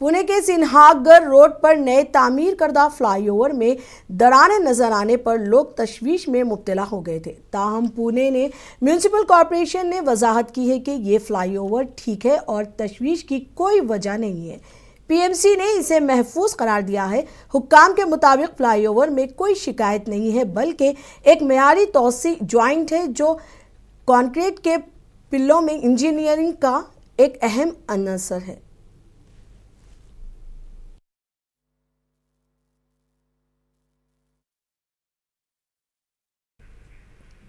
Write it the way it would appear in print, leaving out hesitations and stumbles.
पुणे के सिन्हागढ़ रोड पर नए तामीर करदा फ्लाईओवर में दरारें नजर आने पर लोग तशवीश में मुब्तला हो गए थे। ताहम पुणे ने म्यूनिसिपल कॉरपोरेशन ने वजाहत की है कि ये फ्लाईओवर ठीक है और तशवीश की कोई वजह नहीं है। पीएमसी ने इसे महफूज करार दिया है। हुक्काम के मुताबिक फ्लाईओवर में कोई शिकायत नहीं है, बल्कि एक मेयारी तोसी ज्वाइंट है जो कंक्रीट के पिल्लों में इंजीनियरिंग का एक अहम अनसर है।